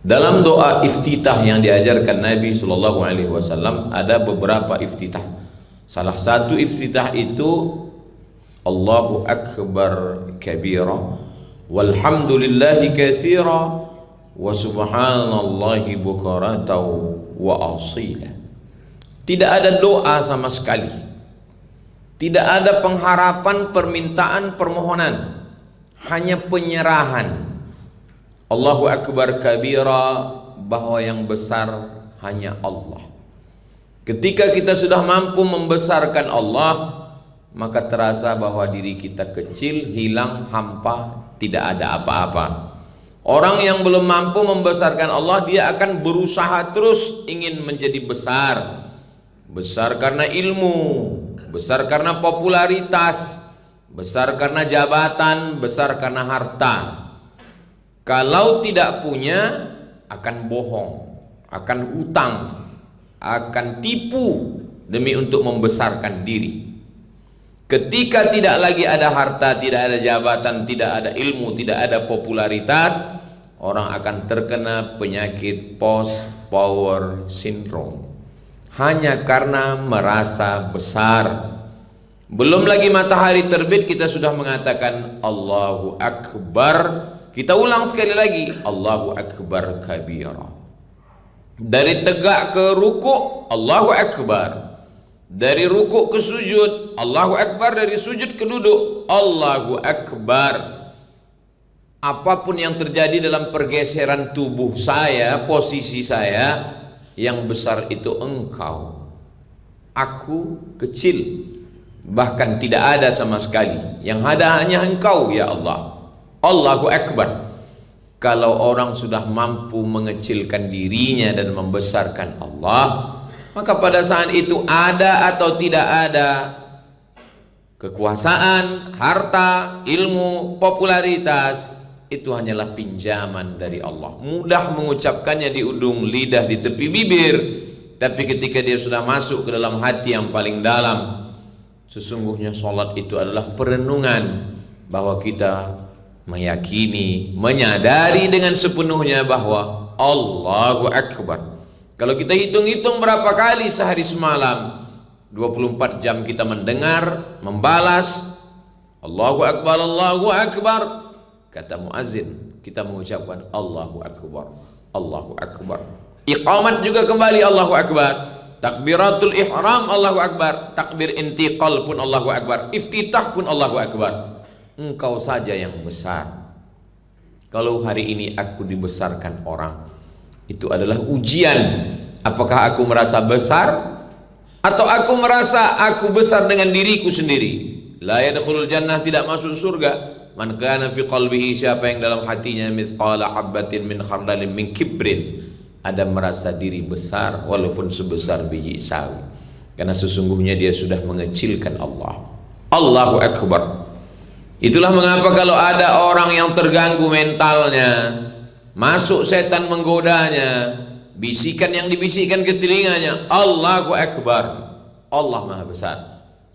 Dalam doa iftitah yang diajarkan Nabi Shallallahu Alaihi Wasallam ada beberapa iftitah. Salah satu iftitah itu Allahu Akbar kabira walhamdulillahi katsira wa subhanallahi bukaratan wa asila. Tidak ada doa sama sekali, tidak ada pengharapan, permintaan, permohonan, hanya penyerahan. Allahu Akbar kabira, bahwa yang besar hanya Allah. Ketika kita sudah mampu membesarkan Allah, maka terasa bahwa diri kita kecil, hilang, hampa, tidak ada apa-apa. Orang yang belum mampu membesarkan Allah, dia akan berusaha terus ingin menjadi besar. Besar karena ilmu, besar karena popularitas, besar karena jabatan, besar karena harta. Kalau tidak punya, akan bohong, akan hutang, akan tipu demi untuk membesarkan diri. Ketika tidak lagi ada harta, tidak ada jabatan, tidak ada ilmu, tidak ada popularitas, orang akan terkena penyakit post power syndrome, hanya karena merasa besar. Belum lagi matahari terbit kita sudah mengatakan Allahu Akbar. Kita ulang sekali lagi, Allahu Akbar kabira. Dari tegak ke ruku', Allahu Akbar. Dari ruku' ke sujud, Allahu Akbar. Dari sujud ke duduk, Allahu Akbar. Apapun yang terjadi dalam pergeseran tubuh saya, posisi saya, yang besar itu Engkau. Aku kecil, bahkan tidak ada sama sekali. Yang ada hanya Engkau ya Allah. Allahu Akbar. Kalau orang sudah mampu mengecilkan dirinya dan membesarkan Allah, maka pada saat itu ada atau tidak ada kekuasaan, harta, ilmu, popularitas, itu hanyalah pinjaman dari Allah. Mudah mengucapkannya di ujung lidah, di tepi bibir, tapi ketika dia sudah masuk ke dalam hati yang paling dalam, sesungguhnya sholat itu adalah perenungan bahwa kita meyakini, menyadari dengan sepenuhnya bahwa Allahu Akbar. Kalau kita hitung-hitung berapa kali sehari semalam, 24 jam kita mendengar, membalas Allahu Akbar, Allahu Akbar. Kata muazzin, kita mengucapkan Allahu Akbar, Allahu Akbar. Iqamat juga kembali Allahu Akbar. Takbiratul ihram Allahu Akbar. Takbir intiqal pun Allahu Akbar. Iftitah pun Allahu Akbar. Engkau saja yang besar. Kalau hari ini aku dibesarkan orang, itu adalah ujian. Apakah aku merasa besar atau aku merasa aku besar dengan diriku sendiri? La yadkhulul jannah, tidak masuk surga, man kana fi qalbihi, siapa yang dalam hatinya mithqala habatin min khardalin min kibrin, ada merasa diri besar walaupun sebesar biji sawi. Karena sesungguhnya dia sudah mengecilkan Allah. Allahu Akbar. Itulah mengapa kalau ada orang yang terganggu mentalnya, masuk setan menggodanya, bisikan yang dibisikkan ke telinganya, Allahu Akbar, Allah Maha Besar.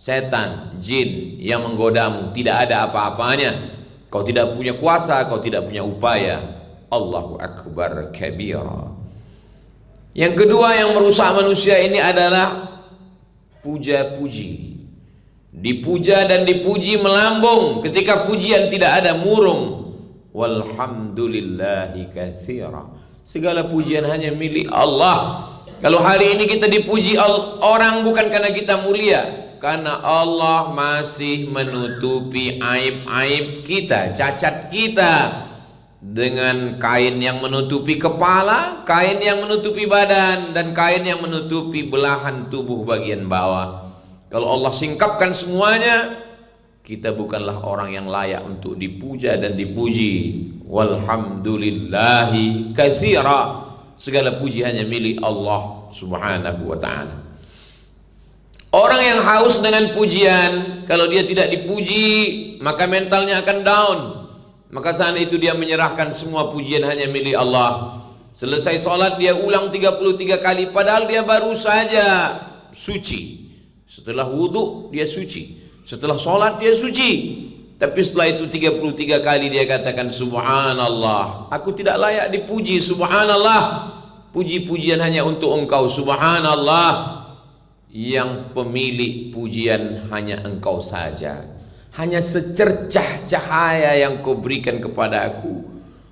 Setan, jin yang menggodamu tidak ada apa-apanya. Kau tidak punya kuasa, kau tidak punya upaya. Allahu Akbar kabira. Yang kedua yang merusak manusia ini adalah puja-puji. Dipuja dan dipuji melambung, ketika pujian tidak ada murung. Walhamdulillahi katsira, segala pujian hanya milik Allah. Kalau hari ini kita dipuji orang bukan karena kita mulia, karena Allah masih menutupi aib-aib kita, cacat kita, dengan kain yang menutupi kepala, kain yang menutupi badan, dan kain yang menutupi belahan tubuh bagian bawah. Kalau Allah singkapkan semuanya, kita bukanlah orang yang layak untuk dipuja dan dipuji. Walhamdulillahi katsira, segala puji hanya milik Allah subhanahu wa ta'ala. Orang yang haus dengan pujian, kalau dia tidak dipuji, maka mentalnya akan down. Maka saat itu dia menyerahkan semua pujian hanya milik Allah. Selesai sholat dia ulang 33 kali, padahal dia baru saja suci. Setelah wudhu dia suci, setelah sholat dia suci. Tapi setelah itu 33 kali dia katakan subhanallah, aku tidak layak dipuji, subhanallah, puji-pujian hanya untuk engkau, subhanallah, yang pemilik pujian hanya engkau saja, hanya secercah cahaya yang kau berikan kepada aku,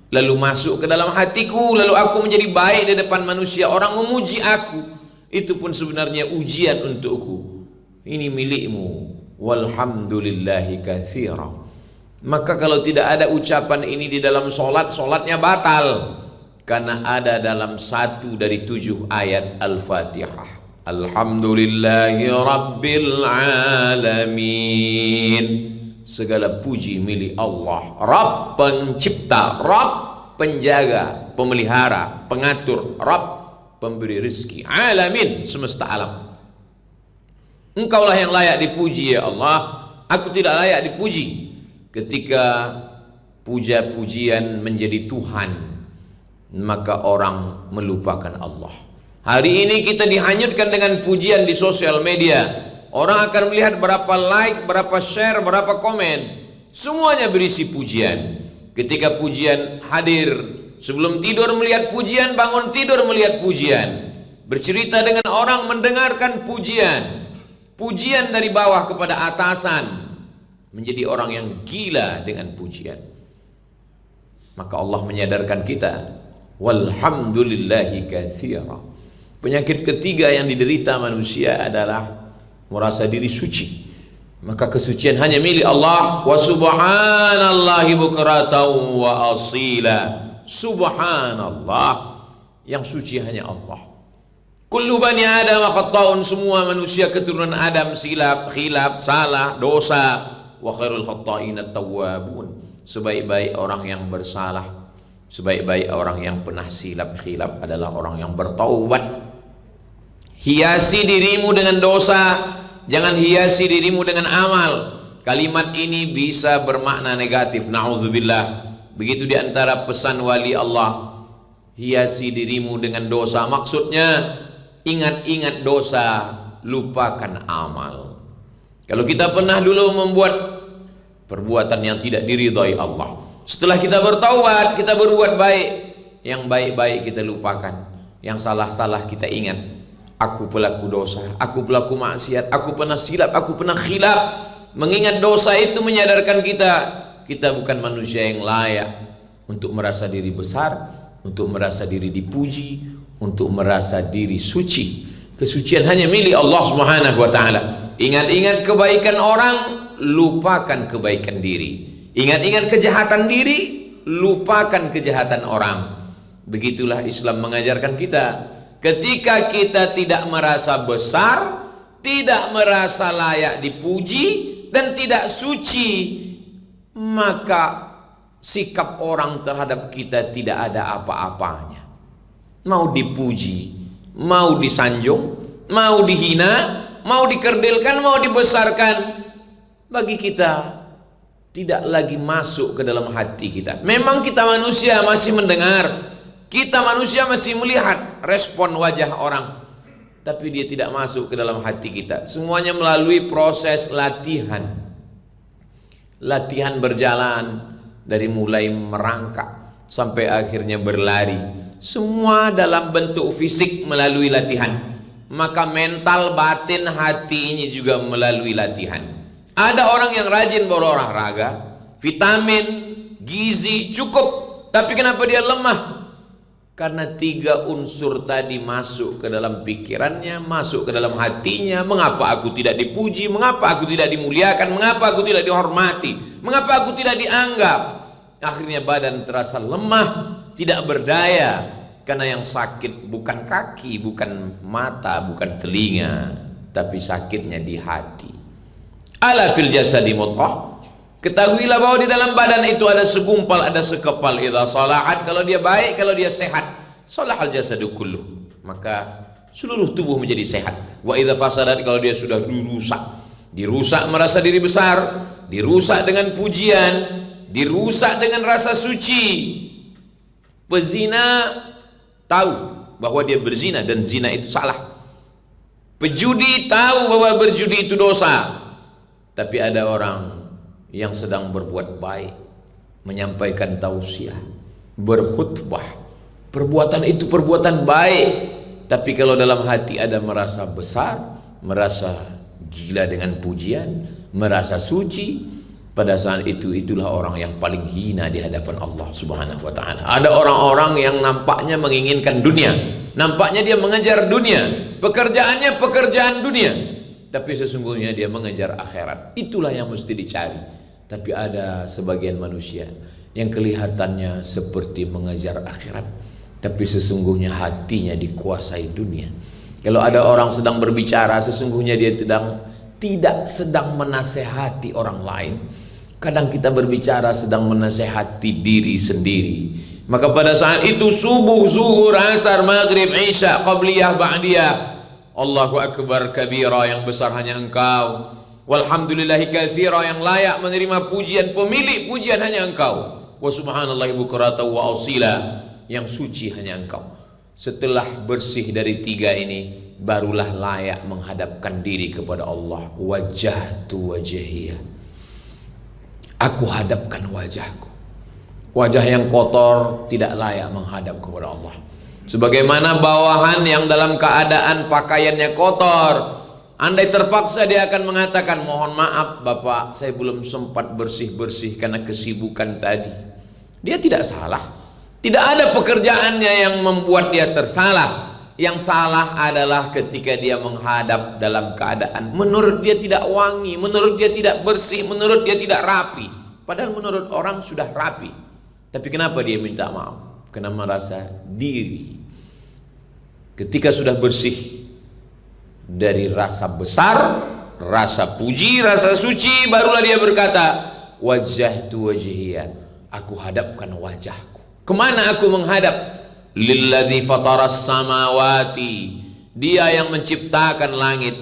lalu masuk ke dalam hatiku, lalu aku menjadi baik di depan manusia, orang memuji aku, itu pun sebenarnya ujian untukku, ini milikmu, walhamdulillahi katsira. Maka kalau tidak ada ucapan ini di dalam solat, solatnya batal, karena ada dalam 1 dari 7 ayat Al-Fatihah. Alhamdulillahi Rabbil Alamin, segala puji milik Allah, Rabb pencipta, Rabb penjaga, pemelihara, pengatur, Rabb pemberi rezeki, Alamin semesta alam. Engkaulah yang layak dipuji ya Allah, aku tidak layak dipuji. Ketika puja-pujian menjadi Tuhan, maka orang melupakan Allah. Hari ini kita dihanyutkan dengan pujian di sosial media. Orang akan melihat berapa like, berapa share, berapa komen, semuanya berisi pujian. Ketika pujian hadir, sebelum tidur melihat pujian, bangun tidur melihat pujian, bercerita dengan orang mendengarkan pujian, pujian dari bawah kepada atasan, menjadi orang yang gila dengan pujian. Maka Allah menyadarkan kita, walhamdulillahi katsira. Penyakit ketiga yang diderita manusia adalah merasa diri suci. Maka kesucian hanya milik Allah. Wa subhanallahi bukratan wa asila. Subhanallah, yang suci hanya Allah. Kullu bani Adam khata'un, semua manusia keturunan Adam silap, khilaf, salah, dosa. Wa khairul khata'ina at-tawwabun, sebaik-baik orang yang bersalah, sebaik-baik orang yang pernah silap khilaf adalah orang yang bertaubat. Hiasi dirimu dengan dosa, jangan hiasi dirimu dengan amal. Kalimat ini bisa bermakna negatif, na'udzubillah. Begitu di antara pesan wali Allah, hiasi dirimu dengan dosa, maksudnya ingat-ingat dosa, lupakan amal. Kalau kita pernah dulu membuat perbuatan yang tidak diridhai Allah, setelah kita bertaubat, kita berbuat baik, yang baik-baik kita lupakan, yang salah-salah kita ingat. Aku pelaku dosa, aku pelaku maksiat, aku pernah silap, aku pernah khilaf. Mengingat dosa itu menyadarkan kita bukan manusia yang layak untuk merasa diri besar, untuk merasa diri dipuji, untuk merasa diri suci. Kesucian hanya milik Allah Subhanahu wa taala. Ingat-ingat kebaikan orang, lupakan kebaikan diri. Ingat-ingat kejahatan diri, lupakan kejahatan orang. Begitulah Islam mengajarkan kita. Ketika kita tidak merasa besar, tidak merasa layak dipuji, dan tidak suci, maka sikap orang terhadap kita tidak ada apa-apanya. Mau dipuji, mau disanjung, mau dihina, mau dikerdilkan, mau dibesarkan, bagi kita tidak lagi masuk ke dalam hati kita. Memang kita manusia masih mendengar, kita manusia masih melihat respon wajah orang, tapi dia tidak masuk ke dalam hati kita. Semuanya melalui proses latihan. Latihan berjalan dari mulai merangkak sampai akhirnya berlari. Semua dalam bentuk fisik melalui latihan. Maka mental, batin, hati ini juga melalui latihan. Ada orang yang rajin berolahraga, vitamin, gizi cukup, tapi kenapa dia lemah? Karena 3 unsur tadi masuk ke dalam pikirannya, masuk ke dalam hatinya. Mengapa aku tidak dipuji? Mengapa aku tidak dimuliakan? Mengapa aku tidak dihormati? Mengapa aku tidak dianggap? Akhirnya badan terasa lemah, tidak berdaya. Karena yang sakit bukan kaki, bukan mata, bukan telinga, tapi sakitnya di hati. Ala fil jasadi mudghah. Ketahuilah bahwa di dalam badan itu ada segumpal, ada sekepal. Idza salahat, kalau dia baik, kalau dia sehat, salahal jasadu kulluh, maka seluruh tubuh menjadi sehat. Wa idza fasadat, kalau dia sudah dirusak, dirusak merasa diri besar, dirusak dengan pujian, dirusak dengan rasa suci. Pezina tahu bahwa dia berzina dan zina itu salah. Pejudi tahu bahwa berjudi itu dosa. Tapi ada orang yang sedang berbuat baik, menyampaikan tausiah, berkhutbah. Perbuatan itu perbuatan baik, tapi kalau dalam hati ada merasa besar, merasa gila dengan pujian, merasa suci, pada saat itu itulah orang yang paling hina di hadapan Allah Subhanahu wa taala. Ada orang-orang yang nampaknya menginginkan dunia, nampaknya dia mengejar dunia, pekerjaannya pekerjaan dunia, tapi sesungguhnya dia mengejar akhirat. Itulah yang mesti dicari. Tapi ada sebagian manusia yang kelihatannya seperti mengejar akhirat, tapi sesungguhnya hatinya dikuasai dunia. Kalau ada orang sedang berbicara, sesungguhnya dia tidak sedang menasehati orang lain. Kadang kita berbicara sedang menasehati diri sendiri. Maka pada saat itu subuh, zuhur, asar, maghrib, isya, qabliyah, ba'diyah, Allahu akbar kabira, yang besar hanya Engkau. Walhamdulillahi katsira, yang layak menerima pujian, pemilik pujian hanya Engkau. Wa subhanallahi bukrata wa asila, yang suci hanya Engkau. Setelah bersih dari tiga ini, barulah layak menghadapkan diri kepada Allah. Wajjahtu wajhiya, aku hadapkan wajahku. Wajah yang kotor tidak layak menghadap kepada Allah. Sebagaimana bawahan yang dalam keadaan pakaiannya kotor, andai terpaksa dia akan mengatakan, mohon maaf Bapak, saya belum sempat bersih-bersih karena kesibukan tadi. Dia tidak salah. Tidak ada pekerjaannya yang membuat dia tersalah. Yang salah adalah ketika dia menghadap dalam keadaan menurut dia tidak wangi, menurut dia tidak bersih, menurut dia tidak rapi. Padahal menurut orang sudah rapi. Tapi kenapa dia minta maaf? Karena merasa diri. Ketika sudah bersih dari rasa besar, rasa puji, rasa suci, barulah dia berkata, wajjahtu wajhiya, aku hadapkan wajahku. Kemana aku menghadap? Lilladzi fataras samawati, dia yang menciptakan langit,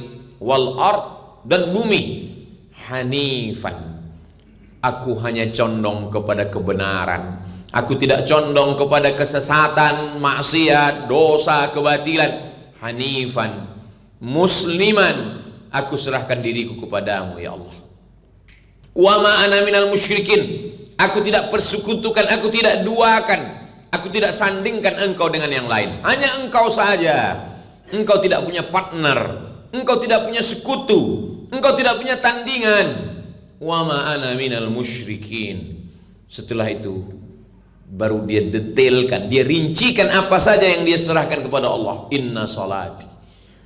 wal ard, dan bumi. Hanifan, aku hanya condong kepada kebenaran, aku tidak condong kepada kesesatan, maksiat, dosa, kebatilan. Hanifan, musliman, aku serahkan diriku kepadamu ya Allah. Wa ma ana minal musyrikin, aku tidak persekutukan, aku tidak duakan, aku tidak sandingkan engkau dengan yang lain. Hanya engkau saja. Engkau tidak punya partner, engkau tidak punya sekutu, engkau tidak punya tandingan. Wa ma ana minal musyrikin. Setelah itu baru dia detailkan, dia rincikan apa saja yang dia serahkan kepada Allah. Inna salati,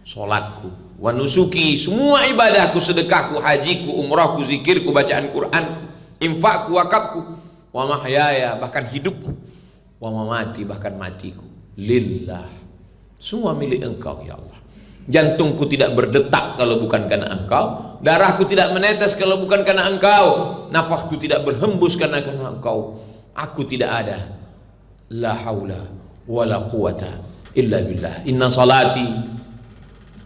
salatku, wa nusuki, semua ibadahku, sedekahku, hajiku, umrahku, zikirku, bacaan Quranku, infakku, wakafku, wa mahyaya, bahkan hidupku, wa mamati, bahkan matiku, lillah, semua milik engkau ya Allah. Jantungku tidak berdetak kalau bukan karena engkau, darahku tidak menetes kalau bukan karena engkau, nafasku tidak berhembus karena engkau. Aku tidak ada, la haula wala quwata illa billah. Inna salati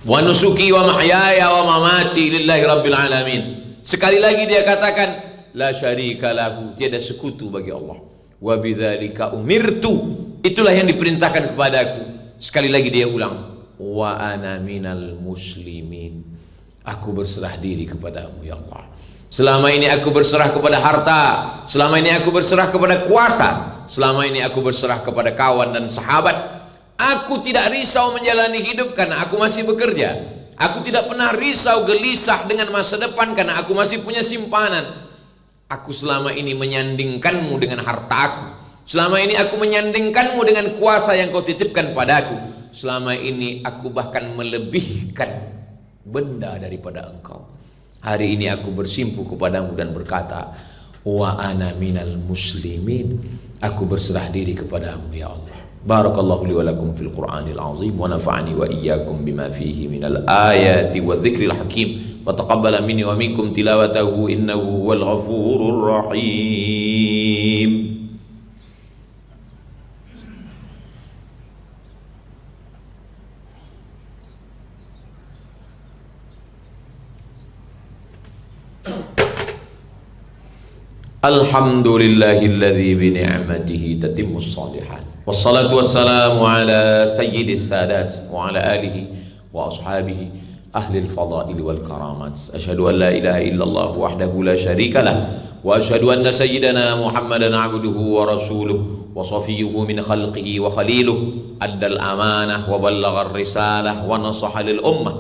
wa nusuki wa mahyaya wa mamati lillahi rabbil alamin. Sekali lagi dia katakan, la syarika lahu, tiada sekutu bagi Allah. Wa bidzalika umirtu, itulah yang diperintahkan kepadaku. Sekali lagi dia ulang, wa ana minal muslimin, aku berserah diri kepadamu ya Allah. Selama ini aku berserah kepada harta, selama ini aku berserah kepada kuasa, selama ini aku berserah kepada kawan dan sahabat. Aku tidak risau menjalani hidup karena aku masih bekerja. Aku tidak pernah risau gelisah dengan masa depan karena aku masih punya simpanan. Aku selama ini menyandingkanmu dengan hartaku. Selama ini aku menyandingkanmu dengan kuasa yang kau titipkan padaku. Selama ini aku bahkan melebihkan benda daripada engkau. Hari ini aku bersimpuh kepadamu dan berkata, wa ana minal muslimin, aku berserah diri kepadamu ya Allah. Barakallahu li wa lakum fil Qur'anil azim, wa nafa'ani wa iyyakum bima fihi minal ayati wa dzikril hakim, wa taqabbala minni wa minkum tilawatahu innahu wal ghafurur rahim. Alhamdulillahilladzi bi ni'matihi tatimmus shalihat. Wassalatu wassalamu ala sayyidis sadat wa ala alihi wa ashabihi ahli al-fadail wal karamat. Asyhadu an la ilaha illallah wahdahu la syarika lah وأشهد أن سيدنا محمدا عبده ورسوله وصفيه من خلقه وخليله أدى الأمانة وبلغ الرسالة ونصح للأمة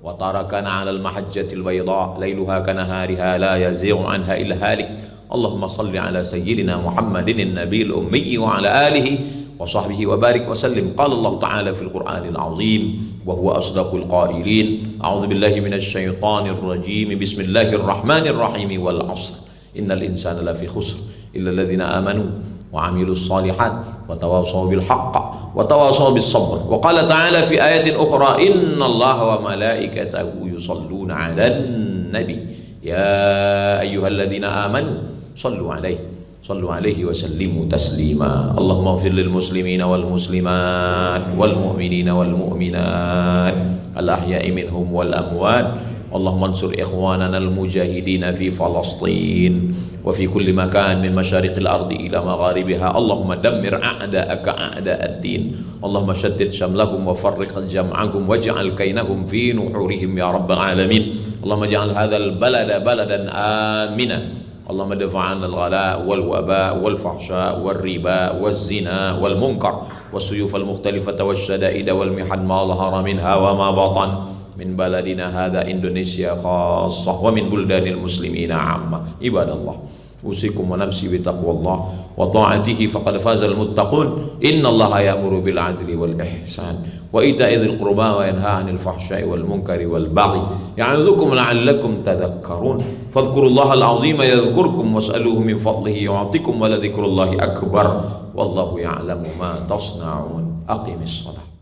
وتركنا على المحجة البيضاء ليلها كنهارها لا يزيغ عنها إلا هالك. اللهم صل على سيدنا محمد النبي الأمي وعلى آله وصحبه وبارك وسلم. قال الله تعالى في القرآن العظيم وهو أصدق القائلين: أعوذ بالله من الشيطان الرجيم، بسم الله الرحمن الرحيم، والعصر إن الإنسان لفي خسر إلا الذين آمنوا وعملوا الصالحات وتواصوا بالحق وتواصوا بالصبر. وقال تعالى في آية أخرى: إن الله وملائكته يصلون على النبي يا أيها الذين آمنوا صلوا عليه وسلموا تسليما. اللهم اغفر للمسلمين والمسلمات والمؤمنين والمؤمنات الأحياء منهم والأموات. اللهم انصر إخواننا المجاهدين في فلسطين وفي كل مكان من مشارق الأرض إلى مغاربها. اللهم دمر أعداءك أعداء الدين. اللهم شتت شملهم وفرق جمعهم واجعل كينهم في نحورهم يا رب العالمين. اللهم اجعل هذا البلد بلدا آمنا. اللهم ادفع عنا الغلاء والوباء والفحشاء والربا والزنا والمنكر والسيوف المختلفة والشدائد والمحن ما ظهر منها وما بطن من بلدنا هذا إندونيسيا خاصة ومن بلدان المسلمين عامة. عباد الله، أوصيكم ونفسي بتقوى الله وطاعته فقد فاز المتقون. إن الله يأمر بالعدل والإحسان وإيتاء ذي القربى وينهى عن الفحشاء والمنكر والبغي يعظكم لعلكم تذكرون. فاذكروا الله العظيم يذكركم واسألوه من فضله يعطكم ولذكر الله أكبر والله يعلم ما تصنعون. أقم الصلاة.